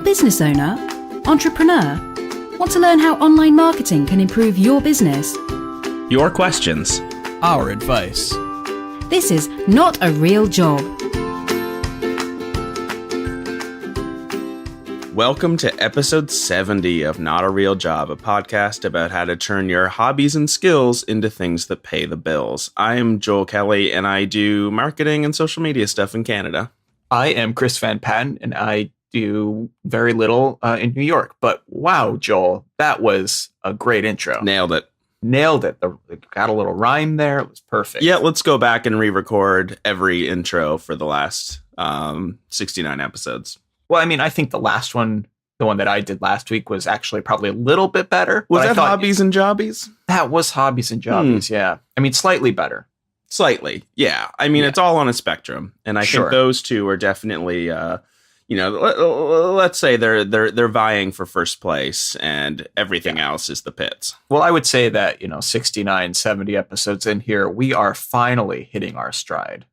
business owner? Entrepreneur? Want to learn how online marketing can improve your business? Your questions. Our advice. This is Not a Real Job. Welcome to episode 70 of Not a Real Job, a podcast about how to turn your hobbies and skills into things that pay the bills. I am Joel Kelly, and I do marketing and social media stuff in Canada. I am Chris Van Patten, and I do very little in New York. But wow, Joel, that was a great intro. Nailed it. It got a little rhyme there. It was perfect. Yeah, let's go back and re-record every intro for the last 69 episodes. Well, I mean, I think the last one, the one that I did last week, was actually probably a little bit better. Was that Hobbies and Jobbies? That was Hobbies and Jobbies, yeah. I mean, slightly better. Slightly, yeah. I mean, It's all on a spectrum, and I think those two are definitely, let's say they're vying for first place, and everything else is the pits. Well, I would say that 69, 70 episodes in here, we are finally hitting our stride.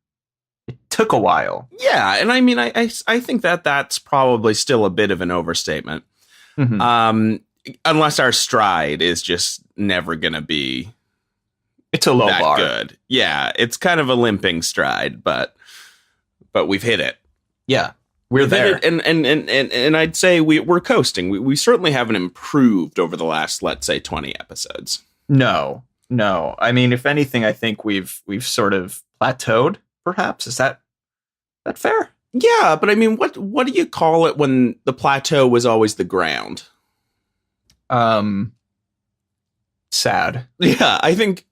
It took a while. Yeah, and I mean, I think that's probably still a bit of an overstatement, unless our stride is just never going to be. It's a low bar. Good. Yeah, it's kind of a limping stride, but we've hit it. Yeah, we're there. And I'd say we're coasting. We certainly haven't improved over the last, let's say, 20 episodes. No. I mean, if anything, I think we've sort of plateaued. Perhaps is that fair? Yeah, but I mean, what do you call it when the plateau was always the ground? Sad. Yeah, I think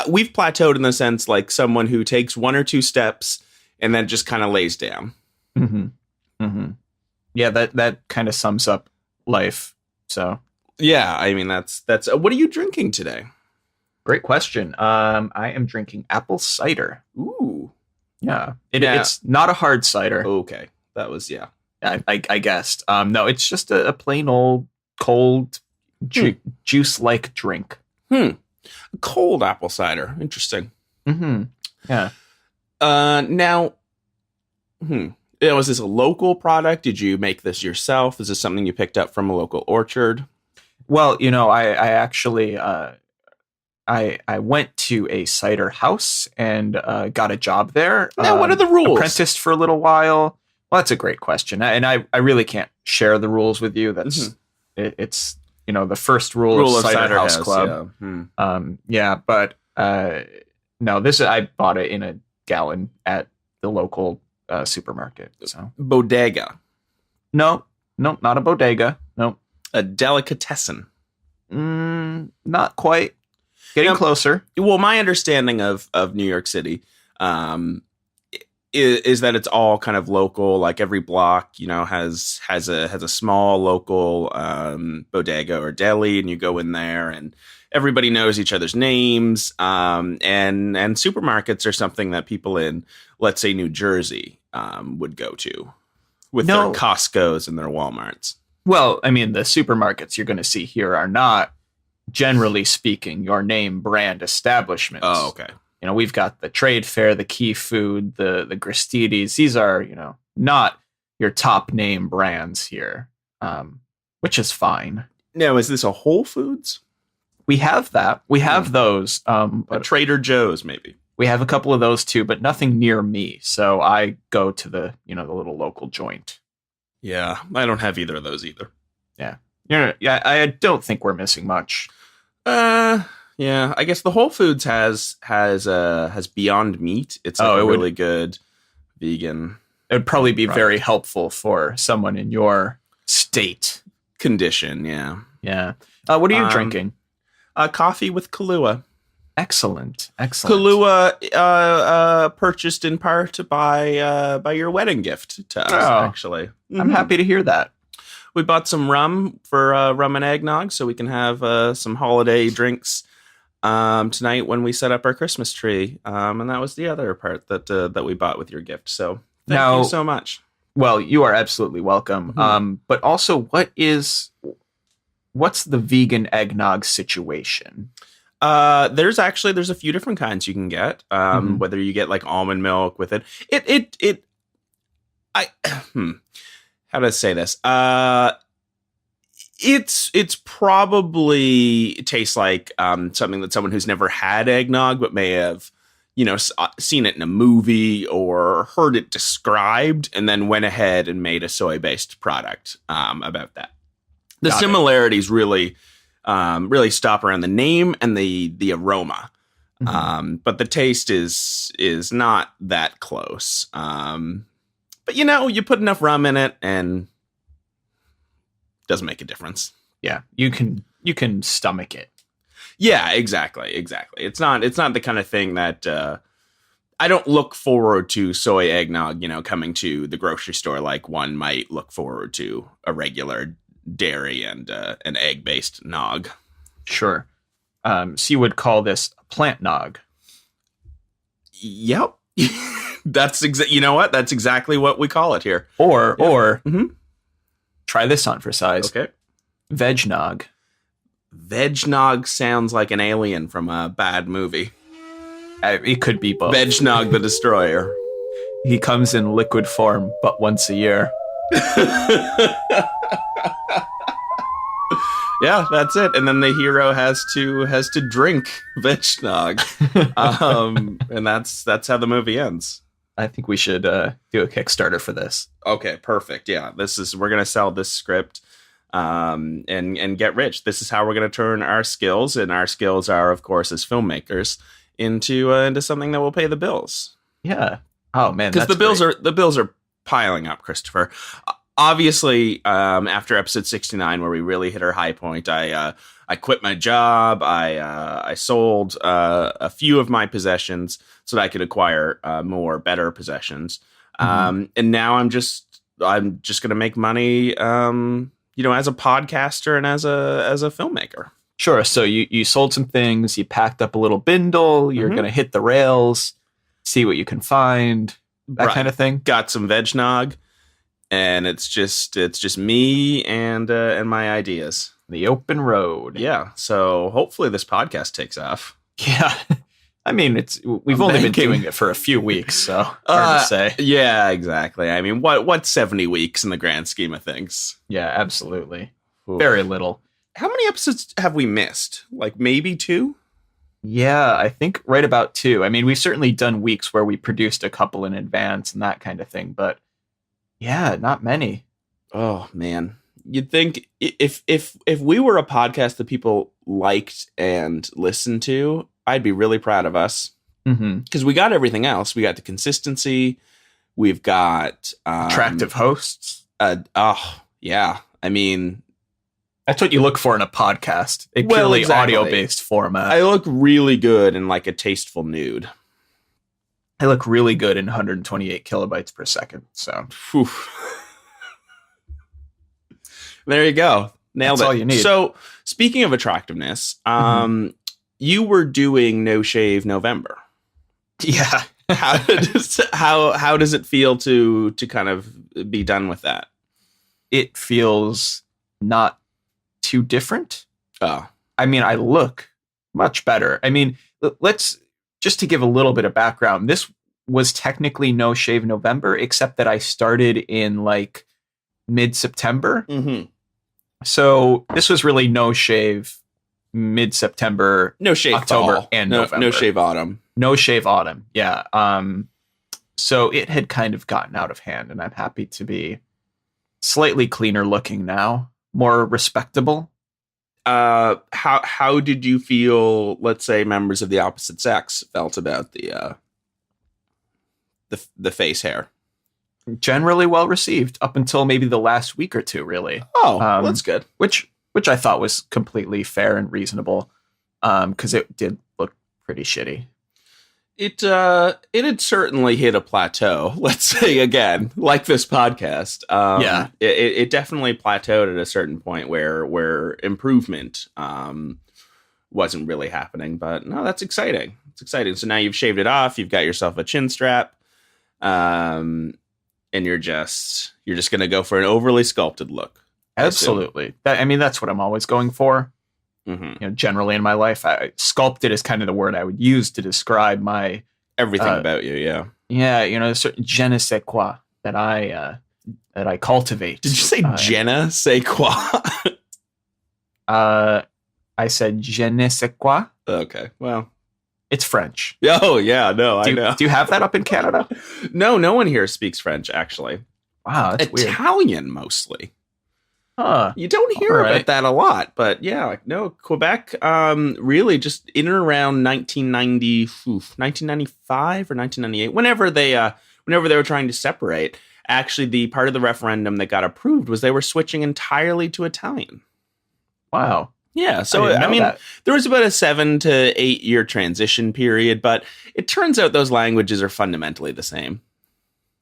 we've plateaued in the sense like someone who takes one or two steps and then just kind of lays down. Yeah, that kind of sums up life. So yeah, I mean that's what are you drinking today? Great question. I am drinking apple cider. Ooh, yeah. It's not a hard cider. Okay, that was I guessed. No, it's just a plain old cold juice-like drink. Cold apple cider. Interesting. Yeah. Now, was this a local product? Did you make this yourself? Is this something you picked up from a local orchard? Well, I actually I went to a cider house and got a job there. Now, what are the rules? Apprenticed for a little while. Well, that's a great question, and I really can't share the rules with you. That's it's the first rule of Cider House Club. Yeah. But no, I bought it in a gallon at the local supermarket. So bodega. No, not a bodega. No, a delicatessen. Not quite. Getting closer. Well, my understanding of New York City is that it's all kind of local. Like every block, has a small local bodega or deli, and you go in there, and everybody knows each other's names. And supermarkets are something that people in, let's say, New Jersey would go to with their Costco's and their Walmarts. Well, I mean, the supermarkets you're going to see here are not, generally speaking, your name brand establishments. Oh, okay. We've got the Trade Fair, the Key Food, the Gristedes. These are, not your top name brands here, which is fine. Now, is this a Whole Foods? We have that. We have those. A Trader Joe's, maybe. We have a couple of those too, but nothing near me. So I go to the little local joint. Yeah, I don't have either of those either. Yeah. I don't think we're missing much. Yeah, I guess the Whole Foods has Beyond Meat. It's a really good vegan. It would probably be very helpful for someone in your state condition. Yeah. Yeah. What are you drinking? Coffee with Kahlua. Excellent. Kahlua, purchased in part by your wedding gift to us. Actually, I'm happy to hear that. We bought some rum for rum and eggnog, so we can have some holiday drinks tonight when we set up our Christmas tree. And that was the other part that we bought with your gift. So thank you so much. Well, you are absolutely welcome. But also, what's the vegan eggnog situation? There's a few different kinds you can get. Whether you get like almond milk with it. how to say this? It's probably tastes like something that someone who's never had eggnog but may have, seen it in a movie or heard it described, and then went ahead and made a soy-based product about that. The similarities really stop around the name and the aroma, but the taste is not that close. But you put enough rum in it and doesn't make a difference. Yeah, you can stomach it. Yeah, exactly. It's not the kind of thing that I don't look forward to soy eggnog, coming to the grocery store like one might look forward to a regular dairy and an egg-based nog. Sure. So you would call this plant nog. Yep. That's you know what? That's exactly what we call it here. Or try this on for size. Okay. Vegnog. Vegnog sounds like an alien from a bad movie. It could be both. Vegnog the Destroyer. He comes in liquid form, but once a year. Yeah, that's it. And then the hero has to drink Vegnog, and that's how the movie ends. I think we should do a Kickstarter for this. Okay, perfect. Yeah, we're gonna sell this script, and get rich. This is how we're gonna turn our skills, and our skills are, of course, as filmmakers, into something that will pay the bills. Yeah. Oh man, because the bills are piling up, Christopher. Obviously, after episode 69, where we really hit our high point, I quit my job. I sold a few of my possessions so that I could acquire better possessions. And now I'm just going to make money, as a podcaster and as a filmmaker. Sure. So you sold some things, you packed up a little bindle, you're going to hit the rails, see what you can find, that kind of thing. Got some Vegnog. And it's just me and my ideas. The open road. Yeah. So hopefully this podcast takes off. Yeah. I mean, we've only been doing it for a few weeks, so hard to say. Yeah, exactly. I mean, what's 70 weeks in the grand scheme of things? Yeah, absolutely. Ooh. Very little. How many episodes have we missed? Like maybe 2? Yeah, I think right about 2. I mean, we've certainly done weeks where we produced a couple in advance and that kind of thing, but yeah, not many. Oh man, you'd think if we were a podcast that people liked and listened to, I'd be really proud of us, because we got everything else. We got the consistency. We've got attractive hosts. Yeah. I mean, that's what you look for in a podcast. A purely audio-based format. I look really good in like a tasteful nude. I look really good in 128 kilobytes per second. So, there you go. Nailed it. That's all you need. So, speaking of attractiveness, you were doing No Shave November. Yeah. How does it feel to kind of be done with that? It feels not too different. Oh, I mean, I look much better. I mean, just to give a little bit of background, this was technically No Shave November, except that I started in like mid-September. So this was really No Shave mid-September, No Shave October, fall. and November. No Shave autumn. No Shave autumn. Yeah. So it had kind of gotten out of hand, and I'm happy to be slightly cleaner looking now, more respectable. How did you feel, let's say, members of the opposite sex felt about the face hair? Generally well received up until maybe the last week or two, really. Oh, that's good. Which I thought was completely fair and reasonable, because it did look pretty shitty. It had certainly hit a plateau. Let's say again, like this podcast. Yeah, it definitely plateaued at a certain point where improvement wasn't really happening. But no, that's exciting. It's exciting. So now you've shaved it off. You've got yourself a chin strap, and you're just gonna go for an overly sculpted look. Absolutely. That's what I'm always going for. Generally in my life, sculpted is kind of the word I would use to describe my everything about you. Yeah. Yeah. A certain je ne sais quoi that I that I cultivate. Did you say je ne sais quoi? I said je ne sais quoi. Okay, well, it's French. Oh yeah, no, I know. Do you have that up in Canada? No one here speaks French, actually. Wow, that's Italian weird. Mostly. Huh. You don't hear about that a lot, but yeah, Quebec, really just in and around 1995 or 1998, whenever they were trying to separate, actually the part of the referendum that got approved was they were switching entirely to Italian. Wow. Yeah, so I mean, there was about a 7 to 8 year transition period, but it turns out those languages are fundamentally the same.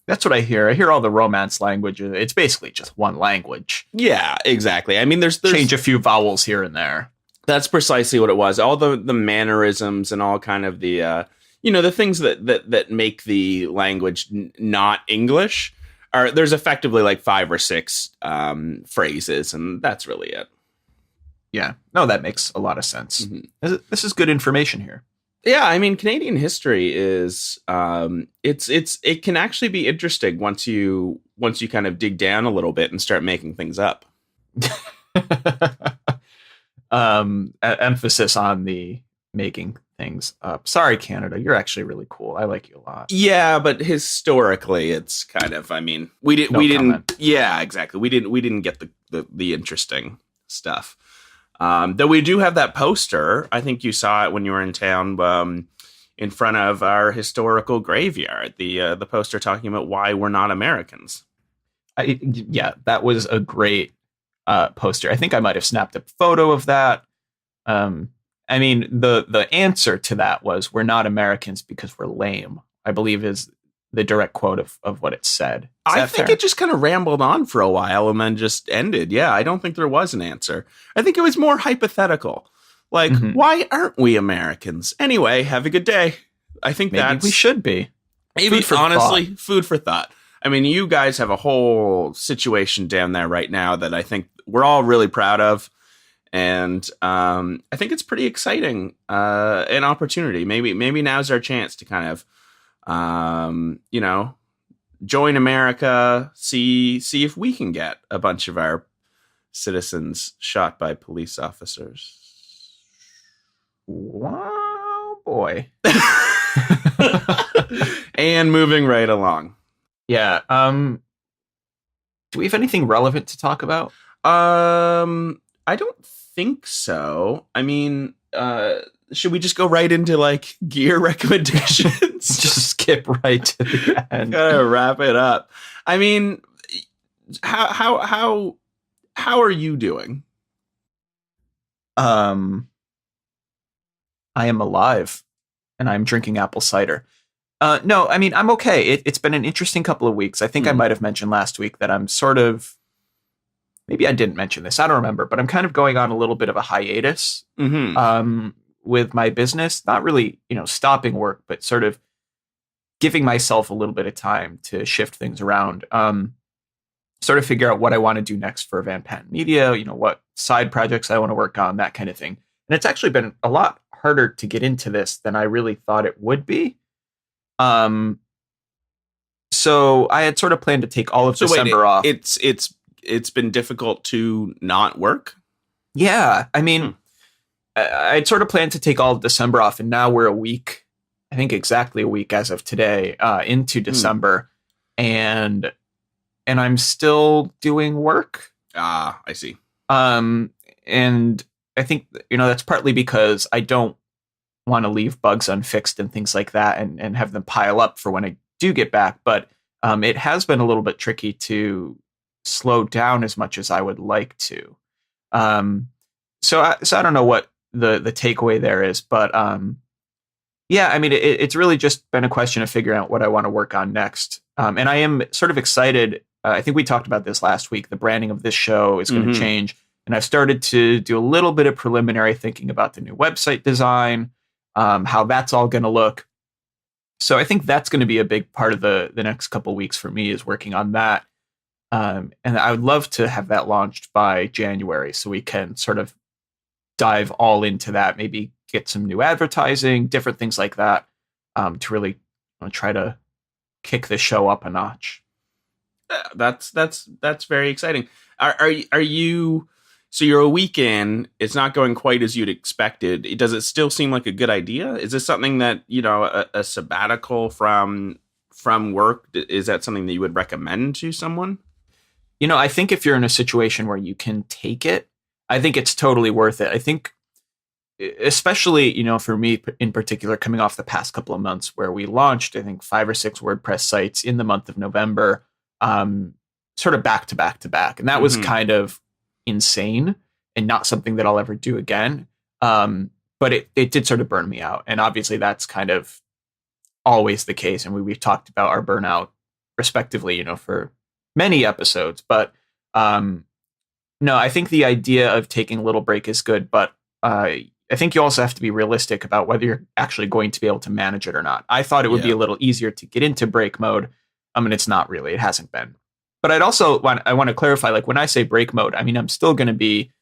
That's what I hear. I hear all the Romance languages. It's basically just one language. Yeah, exactly. I mean, there's change a few vowels here and there. That's precisely what it was. All the mannerisms and all kind of the the things that make the language not English are, there's effectively like 5 or 6 phrases, and that's really it. Yeah, no, that makes a lot of sense. Mm-hmm. This is good information here. Yeah, I mean, Canadian history is it can actually be interesting once you kind of dig down a little bit and start making things up. Emphasis on the making things up. Sorry, Canada, you're actually really cool. I like you a lot. Yeah, but historically, it's kind of. I mean, we didn't. Yeah, exactly. We didn't get the interesting stuff. Though we do have that poster. I think you saw it when you were in town, in front of our historical graveyard. The poster talking about why we're not Americans. Yeah, that was a great poster. I think I might have snapped a photo of that. I mean, the answer to that was, we're not Americans because we're lame, I believe is the direct quote of what it said. I think it just kind of rambled on for a while and then just ended. Yeah, I don't think there was an answer. I think it was more hypothetical. Like, why aren't we Americans? Anyway, have a good day. I think maybe we should be. Maybe, honestly, food for thought. I mean, you guys have a whole situation down there right now that I think we're all really proud of. And I think it's pretty exciting, an opportunity. Maybe now's our chance to kind of, join America, see if we can get a bunch of our citizens shot by police officers. Wow, boy. And moving right along. Yeah. Do we have anything relevant to talk about? I don't think so. I mean, should we just go right into like gear recommendations? Just skip right to the end. Gotta wrap it up. I mean, how are you doing? I am alive, and I'm drinking apple cider. No, I mean, I'm okay. It's been an interesting couple of weeks. I think I might have mentioned last week that I'm sort of, maybe I didn't mention this, I don't remember, but I'm kind of going on a little bit of a hiatus with my business. Not really, stopping work, but sort of giving myself a little bit of time to shift things around, sort of figure out what I want to do next for Van Patten Media, what side projects I want to work on, that kind of thing. And it's actually been a lot harder to get into this than I really thought it would be. So I had sort of planned to take all of December off. It's been difficult to not work. Yeah. I mean, I'd sort of planned to take all of December off, and now we're a week, I think exactly a week as of today, into December, and I'm still doing work. Ah, I see. And I think, that's partly because I don't want to leave bugs unfixed and things like that and have them pile up for when I do get back. But it has been a little bit tricky to slow down as much as I would like to. So I don't know what the takeaway there is, but yeah, I mean, it's really just been a question of figuring out what I want to work on next. And I am sort of excited. I think we talked about this last week. The branding of this show is going to change. And I've started to do a little bit of preliminary thinking about the new website design, how that's all going to look. So I think that's going to be a big part of the next couple of weeks for me, is working on that. And I would love to have that launched by January so we can sort of dive all into that, maybe get some new advertising, different things like that, to really try to kick the show up a notch. That's very exciting. Are you? So you're a week in. It's not going quite as you'd expected. Does it still seem like a good idea? Is this something that a sabbatical from work? Is that something that you would recommend to someone? I think if you're in a situation where you can take it, I think it's totally worth it. I think, especially, for me in particular, coming off the past couple of months where we launched, I think 5 or 6 WordPress sites in the month of November, sort of back to back to back. And that was kind of insane and not something that I'll ever do again. But it did sort of burn me out. And obviously that's kind of always the case. And we've talked about our burnout respectively, for many episodes. But no, I think the idea of taking a little break is good. But I think you also have to be realistic about whether you're actually going to be able to manage it or not. I thought it would be a little easier to get into break mode. I mean, it's not really. It hasn't been. But I want to clarify, like when I say break mode, I mean, I'm still going to be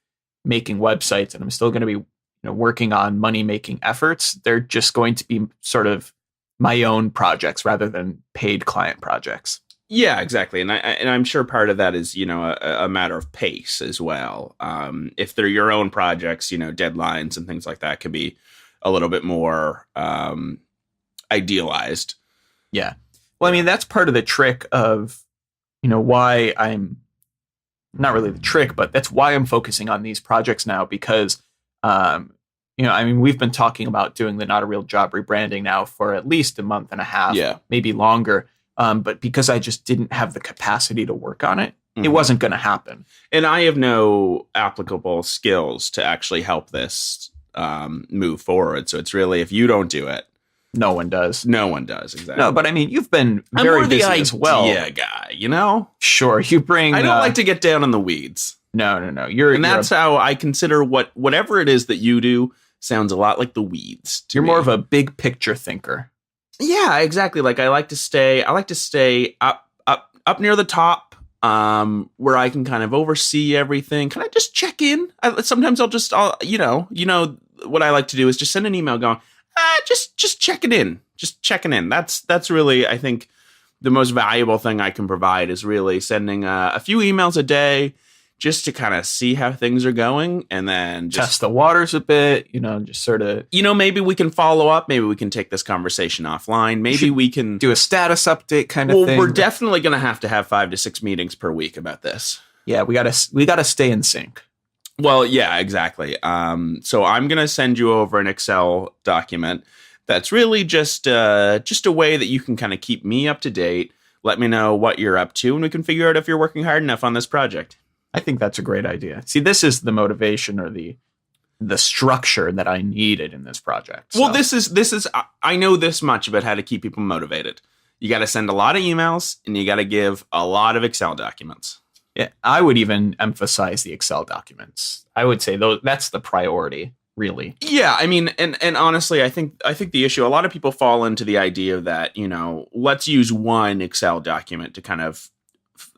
making websites and I'm still going to be working on money-making efforts. They're just going to be sort of my own projects rather than paid client projects. Yeah, exactly. And I'm sure part of that is, a matter of pace as well. If they're your own projects, deadlines and things like that could be a little bit more idealized. Yeah. Well, I mean, that's part of the trick of, why I'm not really the trick, but that's why I'm focusing on these projects now because, we've been talking about doing the Not a Real Job rebranding now for at least a month and a half, maybe longer. But because I just didn't have the capacity to work on it, it wasn't going to happen. And I have no applicable skills to actually help this move forward. So it's really, if you don't do it, no one does. No one does, exactly. No, but I mean, you've been very busy as well. Yeah, guy, Sure, you bring... I don't like to get down in the weeds. No. That's how I consider whatever it is that you do sounds a lot like the weeds. You're more of a big picture thinker. Yeah, exactly. Like I like to stay up near the top, where I can kind of oversee everything. Can I just check in? Sometimes I'll what I like to do is just send an email going, just checking in, That's really, I think, the most valuable thing I can provide is really sending a few emails a day just to kind of see how things are going and then just test the waters a bit, just sort of, maybe we can follow up. Maybe we can take this conversation offline. Maybe we can do a status update kind of thing. We're definitely going to have 5 to 6 meetings per week about this. Yeah, we gotta stay in sync. Well, yeah, exactly. So I'm going to send you over an Excel document that's really just a way that you can kind of keep me up to date. Let me know what you're up to, and we can figure out if you're working hard enough on this project. I think that's a great idea. See, this is the motivation or the structure that I needed in this project. So. Well, this is I know this much about how to keep people motivated. You got to send a lot of emails, and you got to give a lot of Excel documents. Yeah, I would even emphasize the Excel documents. I would say that's the priority, really. Yeah, I mean, and honestly, I think the issue, a lot of people fall into the idea that, let's use one Excel document to kind of,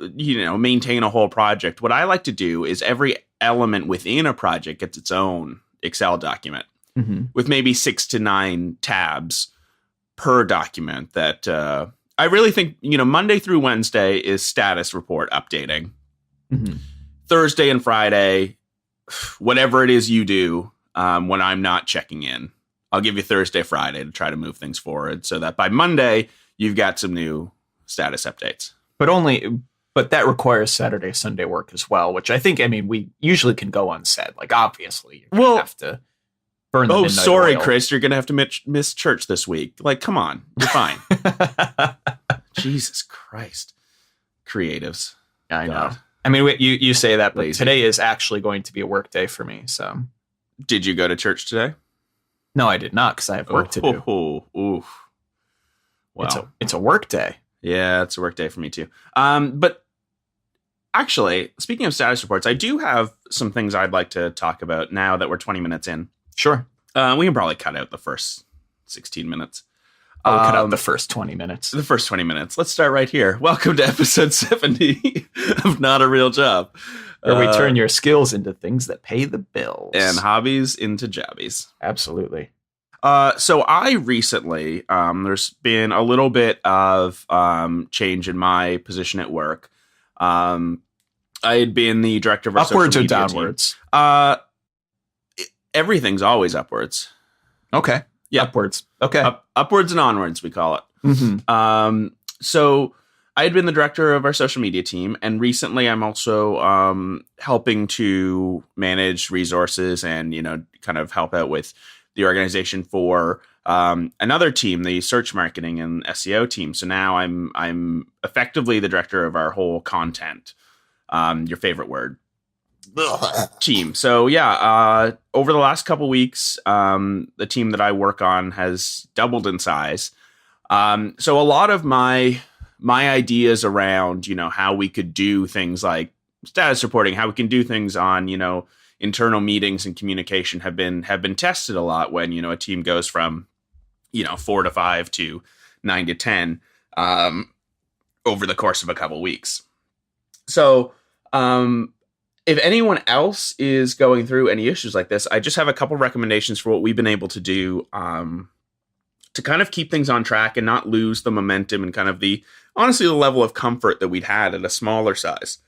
maintain a whole project. What I like to do is every element within a project gets its own Excel document with maybe 6 to 9 tabs per document that I really think, Monday through Wednesday is status report updating. Thursday and Friday, whatever it is you do when I'm not checking in, I'll give you Thursday, Friday to try to move things forward so that by Monday, you've got some new status updates. But that requires Saturday, Sunday work as well, which I think, we usually can go unsaid. Like, obviously, you're going to have to burn the midnight sorry, oil. Chris, you're going to have to miss church this week. Like, come on, you're fine. Jesus Christ. Creatives. I know. You say that, but today is actually going to be a work day for me, so. Did you go to church today? No, I did not, because I have work to do. Well, it's a work day. Yeah, it's a work day for me too. But actually, speaking of status reports, I do have some things I'd like to talk about now that we're 20 minutes in. Sure. We can probably cut out the first 16 minutes. Cut out the first 20 minutes. The first 20 minutes. Let's start right here. Welcome to episode 70 of Not a Real Job. Where we turn your skills into things that pay the bills. And hobbies into jobbies. Absolutely. So I recently, there's been a little bit of change in my position at work. I had been the director of our upwards social or media downwards. Everything's always upwards. Okay. Yeah. Upwards. Okay. Upwards and onwards, we call it. Mm-hmm. So I had been the director of our social media team, and recently I'm also helping to manage resources and, kind of help out with the organization for another team, the search marketing and SEO team. So now I'm effectively the director of our whole content, your favorite word, team. So yeah, over the last couple weeks, the team that I work on has doubled in size. So a lot of my ideas around, how we could do things like status reporting, how we can do things on, internal meetings and communication have been tested a lot when, a team goes from, 4 to 5 to 9 to 10, over the course of a couple weeks. So, if anyone else is going through any issues like this, I just have a couple recommendations for what we've been able to do, to kind of keep things on track and not lose the momentum and kind of the level of comfort that we'd had at a smaller size.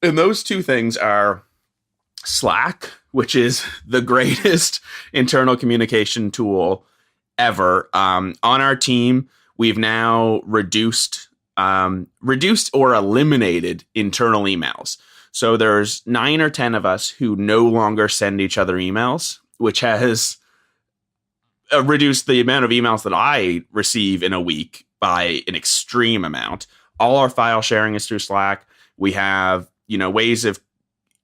And those two things are Slack, which is the greatest internal communication tool ever. On our team, we've now reduced or eliminated internal emails. So there's 9 or 10 of us who no longer send each other emails, which has reduced the amount of emails that I receive in a week by an extreme amount. All our file sharing is through Slack. We have, ways of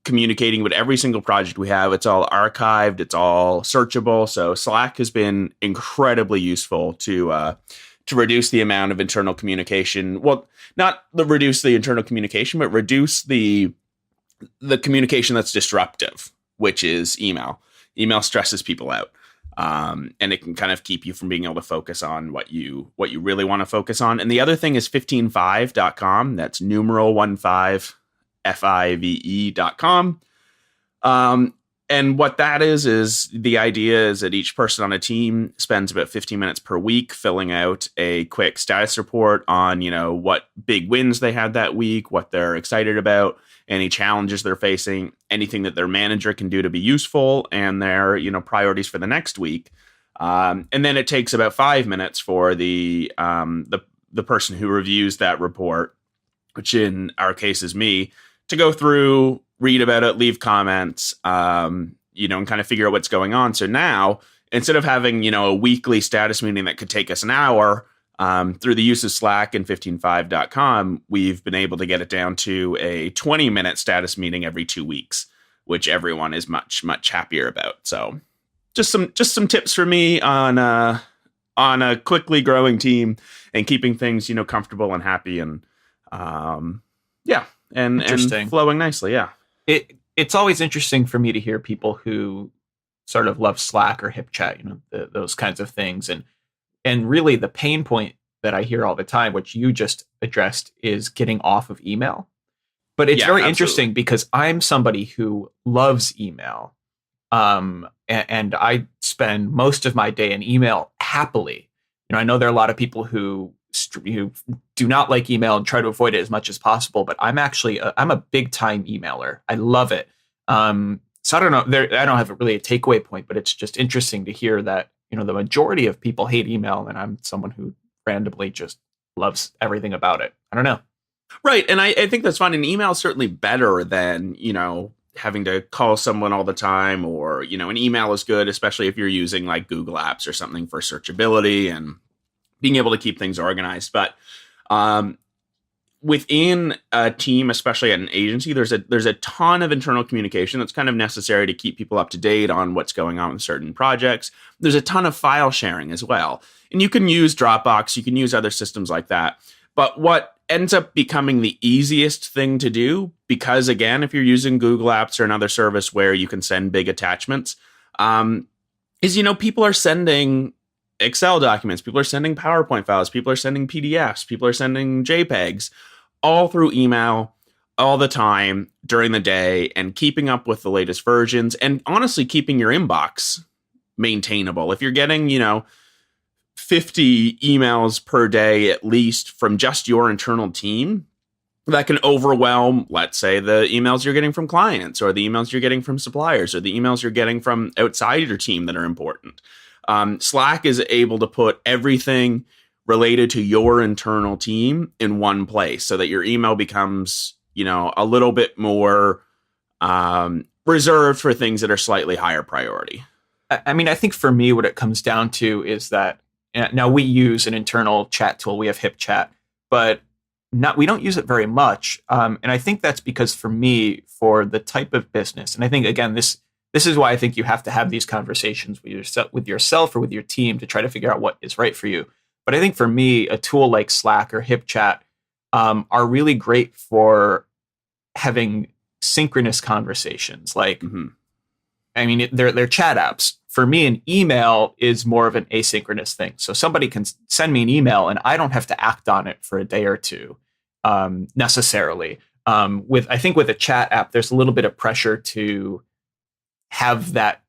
communicating with every single project we have. It's all archived. It's all searchable. So Slack has been incredibly useful to reduce the amount of internal communication. Well, not reduce the internal communication, but reduce the communication that's disruptive, which is email. Email stresses people out. And it can kind of keep you from being able to focus on what you really want to focus on. And the other thing is 155.com. That's numeral 15five.com. And what that is the idea is that each person on a team spends about 15 minutes per week filling out a quick status report on, what big wins they had that week, what they're excited about, any challenges they're facing, anything that their manager can do to be useful, and their, priorities for the next week. And then it takes about 5 minutes for the person who reviews that report, which in our case is me, to go through, read about it, leave comments, and kind of figure out what's going on. So now, instead of having, a weekly status meeting that could take us an hour, through the use of Slack and 15five.com, we've been able to get it down to a 20-minute status meeting every 2 weeks, which everyone is much, much happier about. So just some tips for me on a quickly growing team and keeping things, comfortable and happy and and flowing nicely. Yeah. It's always interesting for me to hear people who sort of love Slack or HipChat, those kinds of things. And really the pain point that I hear all the time, which you just addressed, is getting off of email. But it's very interesting because I'm somebody who loves email. And I spend most of my day in email happily. I know there are a lot of people who do not like email and try to avoid it as much as possible, but I'm a big time emailer. I love it. So I don't know, I don't have really a takeaway point, but it's just interesting to hear that, the majority of people hate email, and I'm someone who randomly just loves everything about it. I don't know. Right. And I think that's fine. And email is certainly better than, having to call someone all the time, or, an email is good, especially if you're using like Google Apps or something for searchability and being able to keep things organized. But within a team, especially at an agency, there's a ton of internal communication that's kind of necessary to keep people up to date on what's going on with certain projects. There's a ton of file sharing as well. And you can use Dropbox, you can use other systems like that. But what ends up becoming the easiest thing to do, because again, if you're using Google Apps or another service where you can send big attachments, is, people are sending Excel documents, people are sending PowerPoint files, people are sending PDFs, people are sending JPEGs, all through email all the time during the day, and keeping up with the latest versions, and honestly keeping your inbox maintainable. If you're getting, 50 emails per day at least from just your internal team, that can overwhelm, let's say, the emails you're getting from clients, or the emails you're getting from suppliers, or the emails you're getting from outside your team that are important. Slack is able to put everything related to your internal team in one place, so that your email becomes, a little bit more reserved for things that are slightly higher priority. I mean, I think for me, what it comes down to is that now we use an internal chat tool. We have HipChat, but we don't use it very much. And I think that's because for me, for the type of business, and I think, again, this is why I think you have to have these conversations with yourself or with your team to try to figure out what is right for you. But I think for me, a tool like Slack or HipChat are really great for having synchronous conversations. Like, I mean, they're chat apps. For me, an email is more of an asynchronous thing. So somebody can send me an email and I don't have to act on it for a day or two necessarily. I think with a chat app, there's a little bit of pressure to have that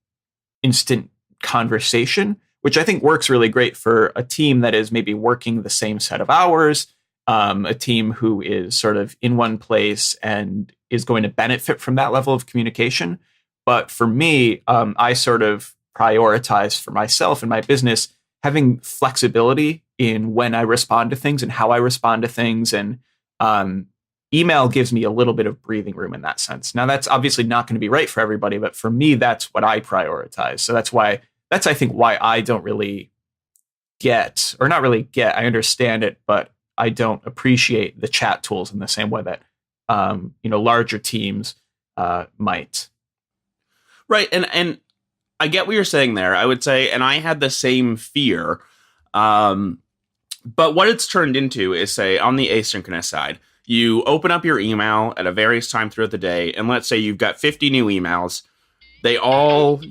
instant conversation, which I think works really great for a team that is maybe working the same set of hours, a team who is sort of in one place and is going to benefit from that level of communication. But for me, I sort of prioritize for myself and my business having flexibility in when I respond to things and how I respond to things. And email gives me a little bit of breathing room in that sense. Now, that's obviously not going to be right for everybody, but for me, that's what I prioritize. So that's I think why I don't really I understand it, but I don't appreciate the chat tools in the same way that, larger teams might. Right. And I get what you're saying there. I would say, and I had the same fear. But what it's turned into is, say, on the asynchronous side, you open up your email at a various time throughout the day. And let's say you've got 50 new emails. They all,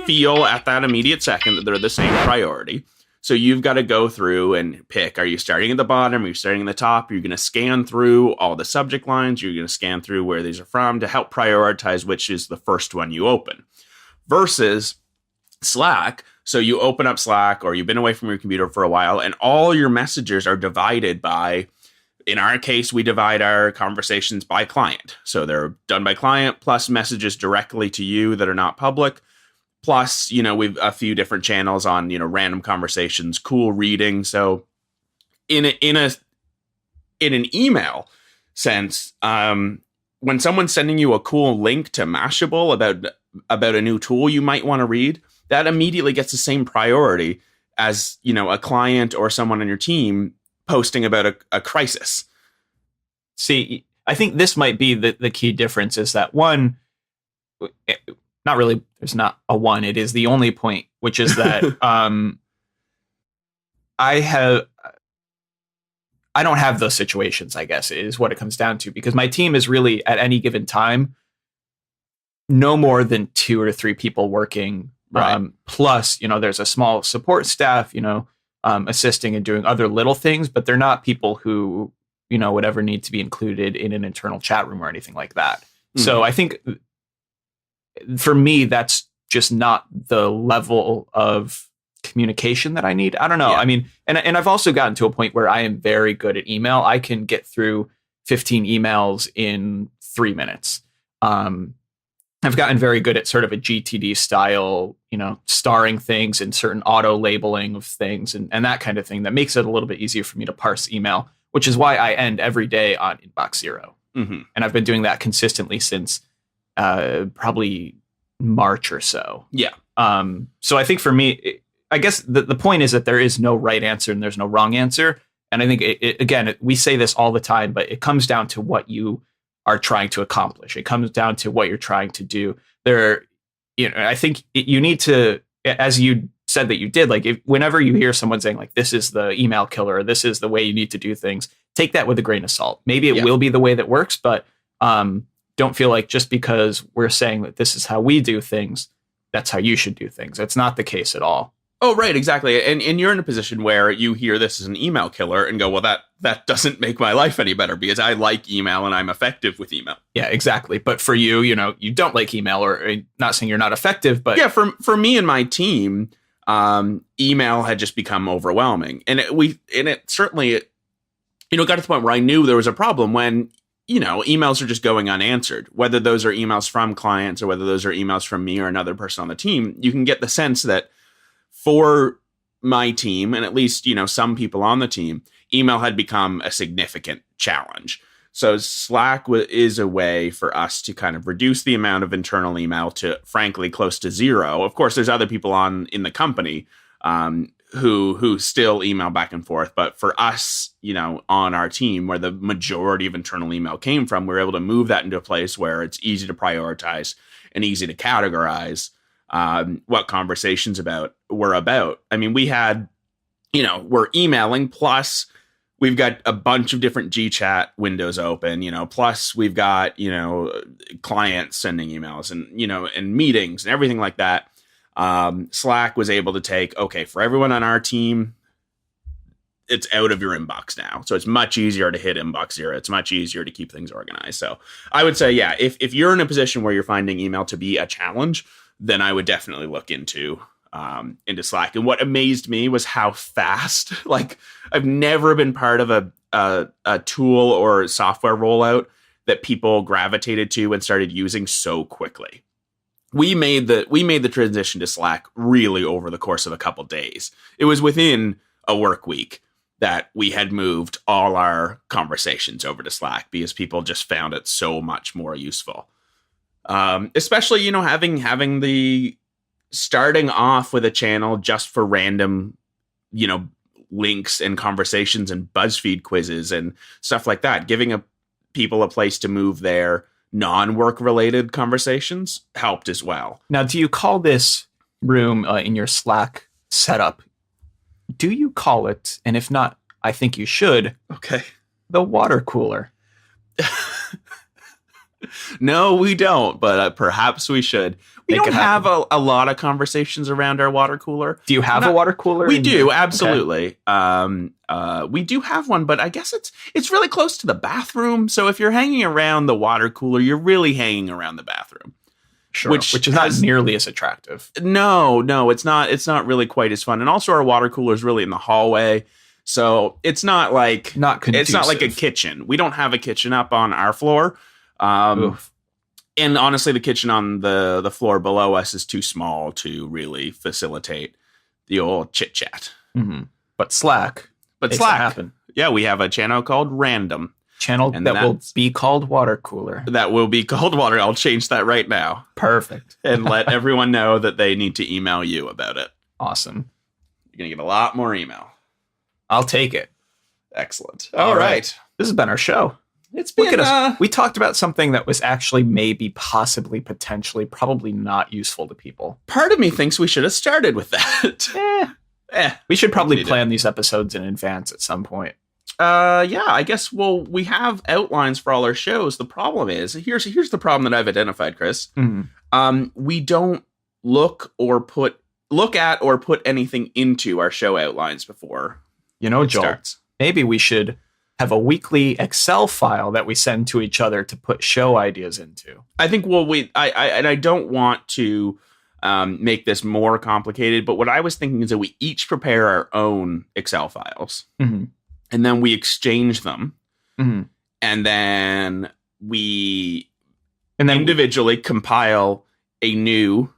feel at that immediate second that they're the same priority. So you've got to go through and pick, are you starting at the bottom? Are you starting at the top? You're going to scan through all the subject lines. You're going to scan through where these are from to help prioritize which is the first one you open. Versus Slack. So you open up Slack, or you've been away from your computer for a while, and all your messages are divided by, in our case, we divide our conversations by client. So they're done by client, plus messages directly to you that are not public. Plus, we've a few different channels on, random conversations, cool reading. So in an email sense, when someone's sending you a cool link to Mashable about a new tool you might want to read, that immediately gets the same priority as, a client or someone on your team posting about a crisis. See, I think this might be the key difference is that one, not really, there's not a one, it is the only point, which is that I don't have those situations, I guess, is what it comes down to, because my team is really at any given time no more than 2 or 3 people working. Right. Plus, there's a small support staff, assisting and doing other little things, but they're not people who, would ever need to be included in an internal chat room or anything like that. Mm-hmm. So I think for me, that's just not the level of communication that I need. I don't know. Yeah. I mean, and I've also gotten to a point where I am very good at email. I can get through 15 emails in 3 minutes. I've gotten very good at sort of a GTD style, starring things and certain auto labeling of things and that kind of thing that makes it a little bit easier for me to parse email, which is why I end every day on inbox 0. Mm-hmm. And I've been doing that consistently since probably March or so. Yeah. So I think for me, I guess the point is that there is no right answer and there's no wrong answer. And I think, again, we say this all the time, but it comes down to what you are trying to accomplish. It comes down to what you're trying to do. I think you need to, as you said that you did, like whenever you hear someone saying like, this is the email killer, or this is the way you need to do things, take that with a grain of salt. Maybe it will be the way that works, but don't feel like just because we're saying that this is how we do things, that's how you should do things. That's not the case at all. Oh, right, exactly. And you're in a position where you hear this as an email killer and go, well, that doesn't make my life any better because I like email and I'm effective with email. Yeah, exactly. But for you, you don't like email, or not saying you're not effective, but yeah, for me and my team, email had just become overwhelming, and it certainly it got to the point where I knew there was a problem when, emails are just going unanswered, whether those are emails from clients or whether those are emails from me or another person on the team. You can get the sense that for my team, and at least, some people on the team, email had become a significant challenge. So Slack is a way for us to kind of reduce the amount of internal email to, frankly, close to zero. Of course, there's other people in the company who still email back and forth. But for us, on our team, where the majority of internal email came from, we're able to move that into a place where it's easy to prioritize and easy to categorize what conversations were about. I mean, we had, we're emailing, plus we've got a bunch of different GChat windows open, plus we've got, clients sending emails and, and meetings and everything like that. Slack was able to take, okay, for everyone on our team, it's out of your inbox now. So it's much easier to hit inbox zero. It's much easier to keep things organized. So I would say, yeah, if you're in a position where you're finding email to be a challenge, then I would definitely look into Slack. And what amazed me was how fast, like I've never been part of a tool or software rollout that people gravitated to and started using so quickly. We made the transition to Slack really over the course of a couple days. It was within a work week that we had moved all our conversations over to Slack because people just found it so much more useful. Especially, having the starting off with a channel just for random, links and conversations and BuzzFeed quizzes and stuff like that, giving people a place to move their non-work related conversations helped as well. Now, do you call this room in your Slack setup? Do you call it, and if not, I think you should, okay, the water cooler? No, we don't, but perhaps we should. We don't have a lot of conversations around our water cooler. Do you have a water cooler? We do, absolutely. Okay. We do have one, but I guess it's really close to the bathroom. So if you're hanging around the water cooler, you're really hanging around the bathroom. Sure. Which is not nearly as attractive. No, it's not. It's not really quite as fun. And also our water cooler is really in the hallway. So it's not like it's not like a kitchen. We don't have a kitchen up on our floor. And honestly, the kitchen on the floor below us is too small to really facilitate the old chit chat. Mm-hmm. But Slack happen. Yeah, we have a channel called Random. Channel and that will be called Water Cooler. That will be called Water. I'll change that right now. Perfect. And let everyone know that they need to email you about it. Awesome. You're going to get a lot more email. I'll take it. Excellent. All right. This has been our show. It's been, look at us. We talked about something that was actually maybe, possibly, potentially, probably not useful to people. Part of me thinks we should have started with that. We should probably plan these episodes in advance at some point. Yeah, I guess, we have outlines for all our shows. The problem is, here's the problem that I've identified, Chris. Mm-hmm. We don't look at or put anything into our show outlines before. Joel, starts. Maybe we should have a weekly Excel file that we send to each other to put show ideas into. I think, I don't want to make this more complicated, but what I was thinking is that we each prepare our own Excel files. Mm-hmm. And then we exchange them. Mm-hmm. And then we individually compile a new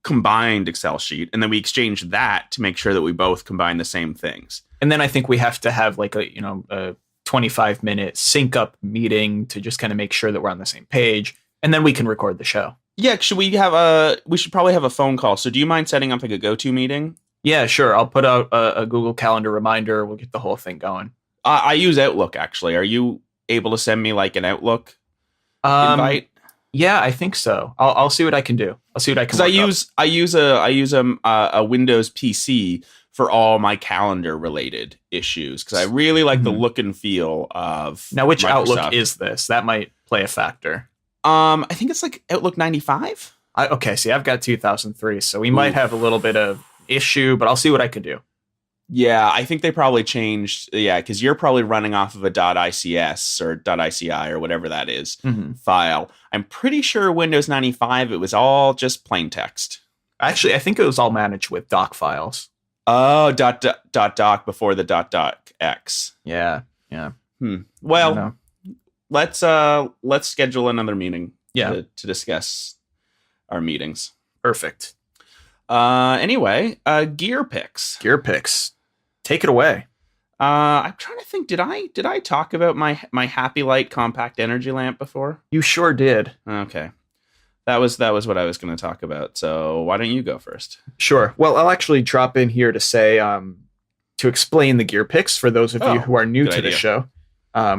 combined Excel sheet. And then we exchange that to make sure that we both combine the same things. And then I think we have to have like a 25-minute sync up meeting to just kind of make sure that we're on the same page. And then we can record the show. Yeah. We should probably have a phone call. So do you mind setting up like a go-to meeting? Yeah, sure. I'll put out a Google Calendar reminder. We'll get the whole thing going. I use Outlook, actually. Are you able to send me like an Outlook invite? Yeah, I think so. I'll see what I can do. I'll see what I can. Because I use a Windows PC for all my calendar related issues because I really like the look and feel of. Now, which Microsoft. Outlook is this? That might play a factor. I think it's like Outlook 95. Okay, see, I've got 2003, so we might have a little bit of issue, but I'll see what I can do. Yeah, I think they probably changed. Yeah, because you're probably running off of a .ics or .ici or whatever that is file. I'm pretty sure Windows 95, it was all just plain text. Actually, I think it was all managed with doc files. Oh, .doc before the .docx. Yeah. Well, let's schedule another meeting. To discuss our meetings. Perfect. Anyway, gear picks. Take it away. I'm trying to think. Did I talk about my Happy Light compact energy lamp before? You sure did. Okay. That was what I was going to talk about. So why don't you go first? Sure. Well, I'll actually drop in here to say, to explain the gear picks for those of you who are new to the show,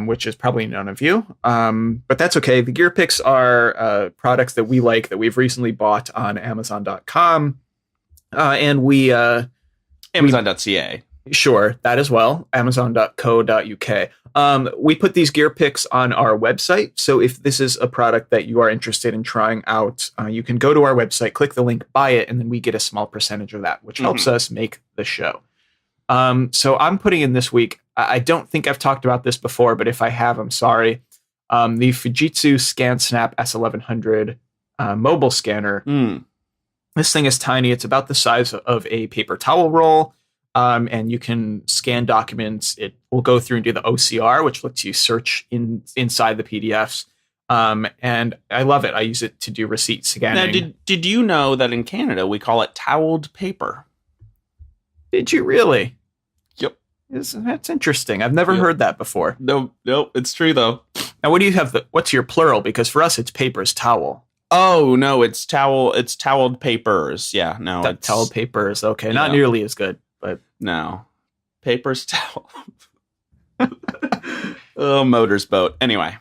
which is probably none of you. But that's okay. The gear picks are products that we like that we've recently bought on Amazon.com. And we... Amazon.ca. Sure, that as well. Amazon.co.uk. We put these gear picks on our website. So if this is a product that you are interested in trying out, you can go to our website, click the link, buy it, and then we get a small percentage of that, which helps us make the show. So I'm putting in this week. I don't think I've talked about this before, but if I have, I'm sorry. The Fujitsu ScanSnap S1100 mobile scanner. This thing is tiny. It's about the size of a paper towel roll. And you can scan documents. It will go through and do the OCR, which lets you search inside the PDFs. And I love it. I use it to do receipt scanning. Now, did you know that in Canada we call it toweled paper? Did you really? Yep. That's interesting. I've never heard that before. No, it's true though. Now, what do you have? What's your plural? Because for us, it's paper's towel. Oh no, it's towel. It's toweled papers. Yeah, no, it's toweled papers. Okay, not nearly as good. But no, paper's towel. Oh, motor's boat. Anyway,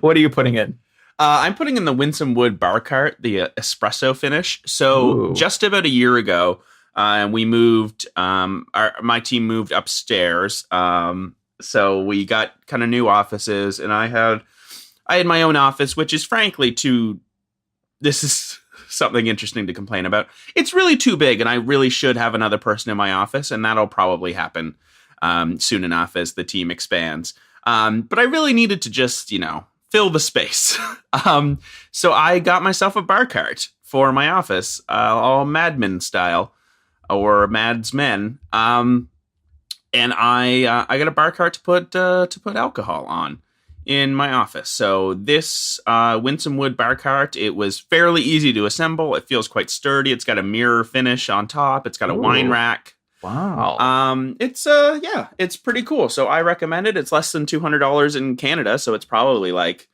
what are you putting in? I'm putting in the Winsome Wood bar cart, the espresso finish. So just about a year ago, we moved. My team moved upstairs. So we got kind of new offices, and I had my own office, which is frankly this is something interesting to complain about. It's really too big, and I really should have another person in my office, and that'll probably happen soon enough as the team expands. But I really needed to just, fill the space. So I got myself a bar cart for my office, all Madmen style, or Mads Men. And I got a bar cart to put alcohol on in my office. So this Winsome Wood bar cart, it was fairly easy to assemble. It feels quite sturdy. It's got a mirror finish on top. It's got a wine rack. Wow. It's pretty cool. So I recommend it. It's less than $200 in Canada, so it's probably like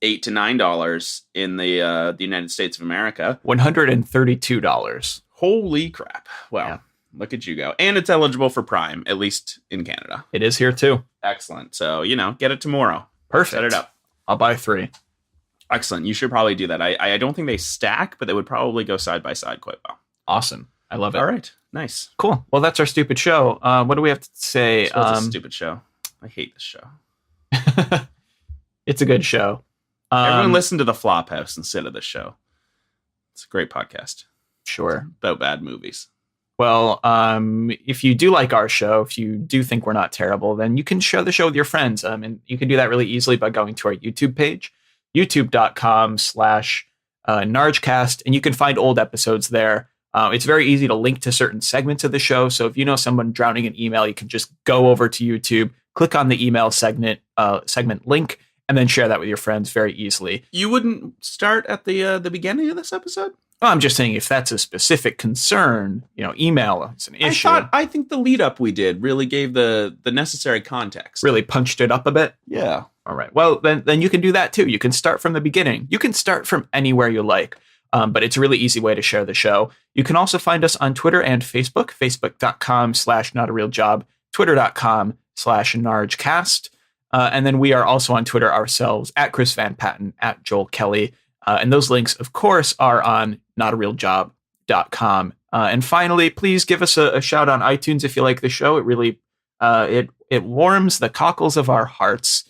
$8 to $9 in the United States of America. $132. Holy crap. Well, look at you go. And it's eligible for Prime, at least in Canada. It is here too. Excellent. So, get it tomorrow. Perfect. Set it up. I'll buy 3. Excellent. You should probably do that. I don't think they stack, but they would probably go side by side quite well. Awesome. I love it. All right. Nice. Cool. Well, that's our stupid show. What do we have to say? It's a stupid show. I hate this show. It's a good show. Everyone listen to the Flophouse instead of this show. It's a great podcast. Sure. About bad movies. Well, if you do like our show, if you do think we're not terrible, then you can share the show with your friends. And you can do that really easily by going to our YouTube page, youtube.com/Nargcast. And you can find old episodes there. It's very easy to link to certain segments of the show. So if you know someone drowning in email, you can just go over to YouTube, click on the email segment link, and then share that with your friends very easily. You wouldn't start at the beginning of this episode? Well, I'm just saying if that's a specific concern, email is an issue. I think the lead up we did really gave the necessary context. Really punched it up a bit? Yeah. All right. Well, then you can do that too. You can start from the beginning. You can start from anywhere you like. But it's a really easy way to share the show. You can also find us on Twitter and Facebook, facebook.com/notarealjob, twitter.com/Nargcast. And then we are also on Twitter ourselves, at Chris Van Patten, at Joel Kelly. And those links, of course, are on notarealjob.com. And finally, please give us a shout on iTunes if you like the show. It really it warms the cockles of our hearts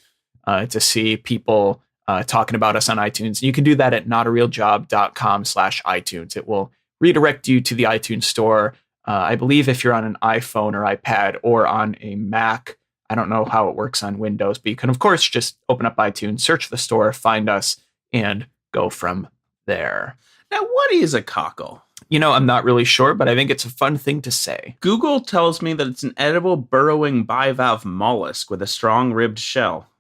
to see people talking about us on iTunes. You can do that at notarealjob.com/iTunes. It will redirect you to the iTunes store. I believe if you're on an iPhone or iPad or on a Mac, I don't know how it works on Windows, but you can, of course, just open up iTunes, search the store, find us, and go from there. Now, what is a cockle? I'm not really sure, but I think it's a fun thing to say. Google tells me that it's an edible burrowing bivalve mollusk with a strong ribbed shell.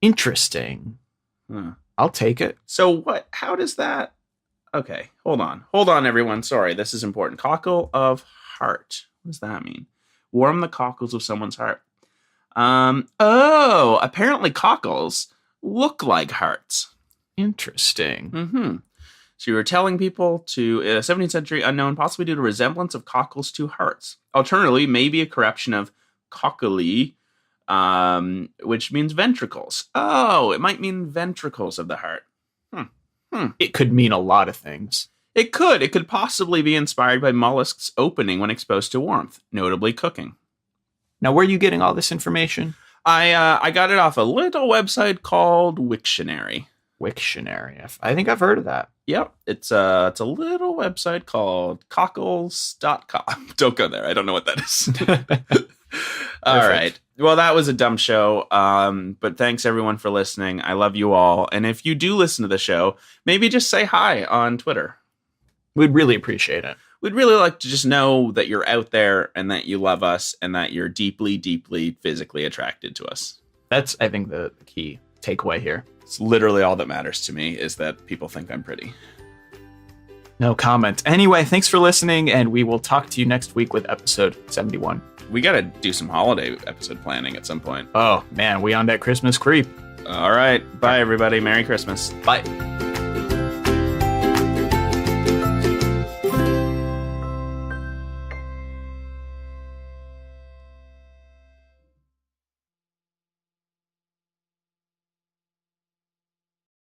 Interesting. I'll take it. So how does that... Okay, hold on, everyone. Sorry, this is important. Cockle of heart. What does that mean? Warm the cockles of someone's heart. Apparently cockles look like hearts. Interesting. So you were telling people to a 17th century unknown, possibly due to resemblance of cockles to hearts. Alternatively, maybe a corruption of cockle, which means ventricles. Oh, it might mean ventricles of the heart. It could mean a lot of things. It could possibly be inspired by mollusks opening when exposed to warmth, notably cooking. Now, where are you getting all this information? I got it off a little website called Wiktionary. Wiktionary. I think I've heard of that. Yep. It's a little website called cockles.com. Don't go there. I don't know what that is. All right. Well, that was a dumb show. But thanks everyone for listening. I love you all. And if you do listen to the show, maybe just say hi on Twitter. We'd really appreciate it. We'd really like to just know that you're out there and that you love us and that you're deeply, deeply physically attracted to us. That's, I think, the key takeaway here. It's literally all that matters to me is that people think I'm pretty. No comment. Anyway, thanks for listening, and we will talk to you next week with episode 71. We got to do some holiday episode planning at some point. Oh, man, we on that Christmas creep. All right. Bye, everybody. Merry Christmas. Bye.